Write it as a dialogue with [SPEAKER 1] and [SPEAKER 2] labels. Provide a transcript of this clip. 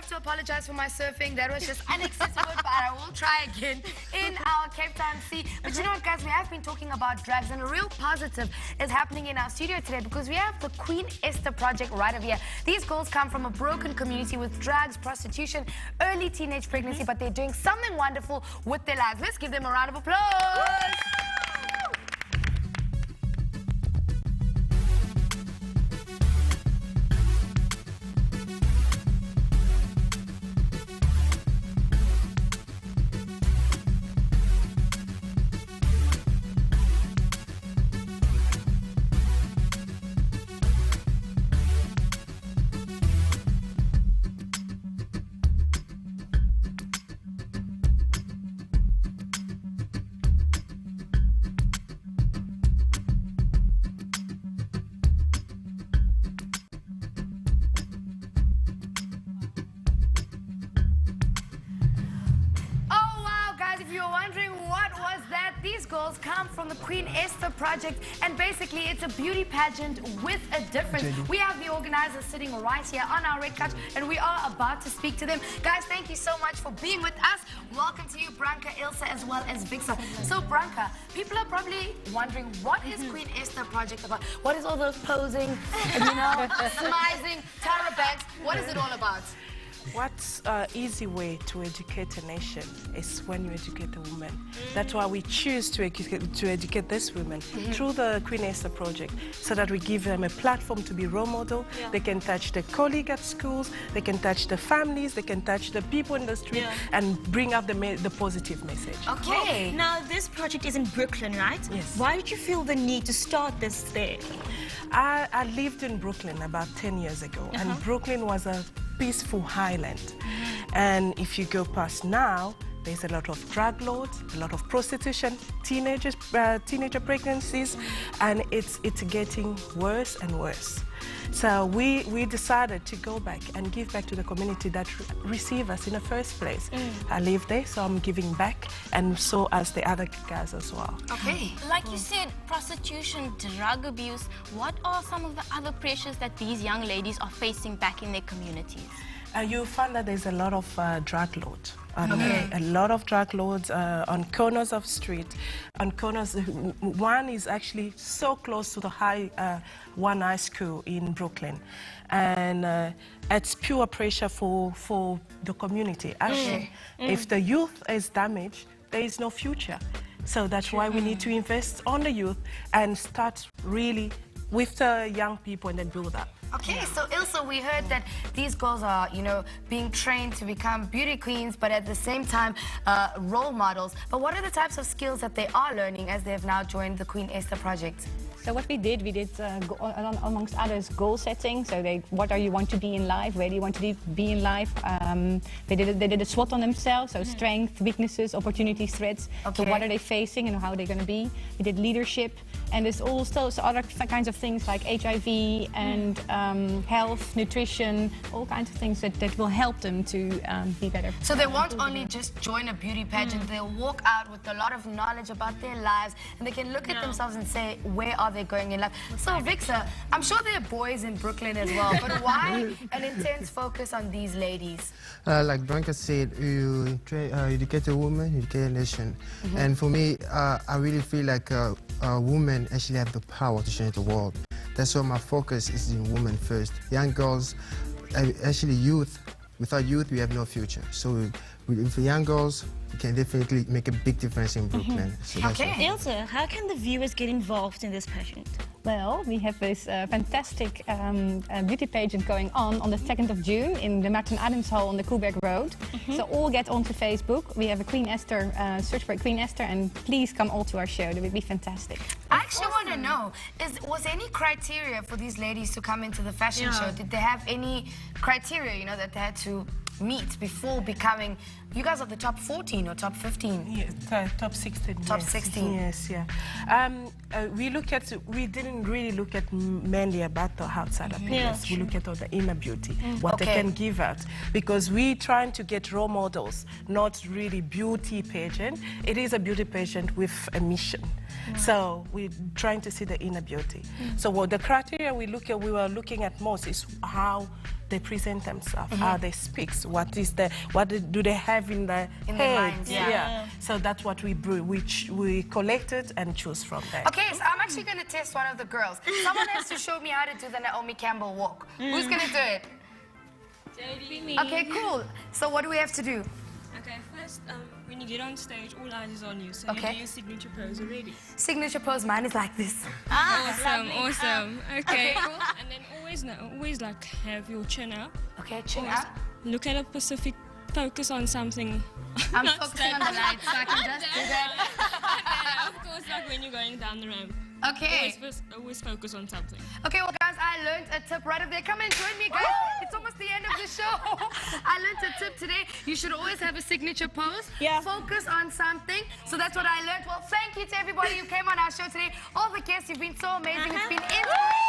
[SPEAKER 1] to apologize for my surfing. That was just unacceptable, but I will try again in our Cape Town Sea. But you know what, guys? We have been talking about drugs, and a real positive is happening in our studio today because we have the Queen Esther project right over here. These girls come from a broken community with drugs, prostitution, early teenage pregnancy, but they're doing something wonderful with their lives. Let's give them a round of applause. These girls come from the Queen Esther project, and basically it's a beauty pageant with a difference. We have the organizers sitting right here on our red couch, and we are about to speak to them. Guys, thank you so much for being with us. Welcome to you, Branka, Ilse, as well as Vixa. So, Branka, people are probably wondering, what is Queen Esther project about? What is all those posing, you know, smizing, Tara Banks? What is it all about?
[SPEAKER 2] What's an easy way to educate a nation is when you educate a woman. That's why we choose to educate these women through the Queen Esther project, so that we give them a platform to be role model. They can touch the colleague at schools, they can touch the families, they can touch the people in the street and bring up the positive message.
[SPEAKER 3] Okay. Now, this project is in Brooklyn, right?
[SPEAKER 2] Yes.
[SPEAKER 3] Why did you feel the need to start this there?
[SPEAKER 2] I lived in Brooklyn about 10 years ago, and Brooklyn was a peaceful highland. And if you go past now, there's a lot of drug lords, a lot of prostitution, teenager pregnancies, and it's getting worse and worse. So we decided to go back and give back to the community that received us in the first place. I live there, so I'm giving back, and so as the other guys as well.
[SPEAKER 3] Okay. Like you said, prostitution, drug abuse, what are some of the other pressures that these young ladies are facing back in their communities?
[SPEAKER 2] You find that there's a lot of drug lords. A lot of drug lords on corners of street. On corners, one is actually so close to the one high school in Brooklyn, and it's pure pressure for the community. Actually, if the youth is damaged, there is no future. So that's why we need to invest on the youth and start really with the young people and then build up.
[SPEAKER 1] Okay, so Ilse, we heard that these girls are, you know, being trained to become beauty queens, but at the same time, role models. But what are the types of skills that they are learning as they have now joined the Queen Esther project?
[SPEAKER 4] So what we did amongst others, goal setting. So what do you want to be in life? Where do you want to be in life? They did a SWOT on themselves. So strength, weaknesses, opportunities, threats. So what are they facing and how are they going to be? We did leadership, and there's also other kinds of things like HIV and health, nutrition, all kinds of things that will help them to be better.
[SPEAKER 1] So they won't only just join a beauty pageant, they'll walk out with a lot of knowledge about their lives, and they can look at themselves and say, where are they going in life? So Vixa, I'm sure there are boys in Brooklyn as well, but why an intense focus on these ladies?
[SPEAKER 5] Like Branka said, you educate a woman, you educate a nation. And for me, I really feel like women actually have the power to change the world. That's why my focus is in women first. Young girls, actually youth. Without youth, we have no future. So for young girls, we can definitely make a big difference in Brooklyn. So
[SPEAKER 3] Ilse, how can the viewers get involved in this pageant?
[SPEAKER 4] Well, we have this fantastic beauty pageant going on the 2nd of June in the Martin Adams Hall on the Koeberg Road. So all get onto Facebook. We have a Queen Esther, search for Queen Esther, and please come all to our show. That would be fantastic.
[SPEAKER 1] I actually want to know, was any criteria for these ladies to come into the fashion show? Did they have any criteria, you know, that they had to meet before becoming You guys are the top 14 or top 15?
[SPEAKER 2] Yeah, top 16.
[SPEAKER 1] Top
[SPEAKER 2] yes.
[SPEAKER 1] 16.
[SPEAKER 2] Yes, yeah. We didn't really look at mainly about the outside appearance. We look at all the inner beauty, what they can give out. Because we trying to get role models, not really beauty pageant. It is a beauty pageant with a mission. So we're trying to see the inner beauty. So what the criteria we were looking at most is how they present themselves, how they speak, what do they have in their heads. So that's what we collected and choose from there.
[SPEAKER 1] Okay, so I'm actually going to test one of the girls. Someone has to show me how to do the Naomi Campbell walk. Who's going to do it?
[SPEAKER 6] Me.
[SPEAKER 1] Okay, cool. So what do we have to do?
[SPEAKER 6] Okay, first, when you get on stage, all eyes is on you, so you do your signature pose already.
[SPEAKER 1] Signature pose, mine is like this.
[SPEAKER 6] Awesome. Okay, cool. And then always like have your chin up.
[SPEAKER 1] Okay, chin up.
[SPEAKER 6] Look at a specific, focus on something.
[SPEAKER 1] I'm focusing on the light, so I can just do that.
[SPEAKER 6] And of course, like when you're going down the ramp.
[SPEAKER 1] Okay.
[SPEAKER 6] Always focus on something.
[SPEAKER 1] Okay, well, guys, I learned a tip right up there. Come and join me, guys. It's almost the end of the show. I learned a tip today. You should always have a signature pose.
[SPEAKER 4] Yeah.
[SPEAKER 1] Focus on something. So that's what I learned. Well, thank you to everybody who came on our show today. All the guests, you've been so amazing. It's been inspirational.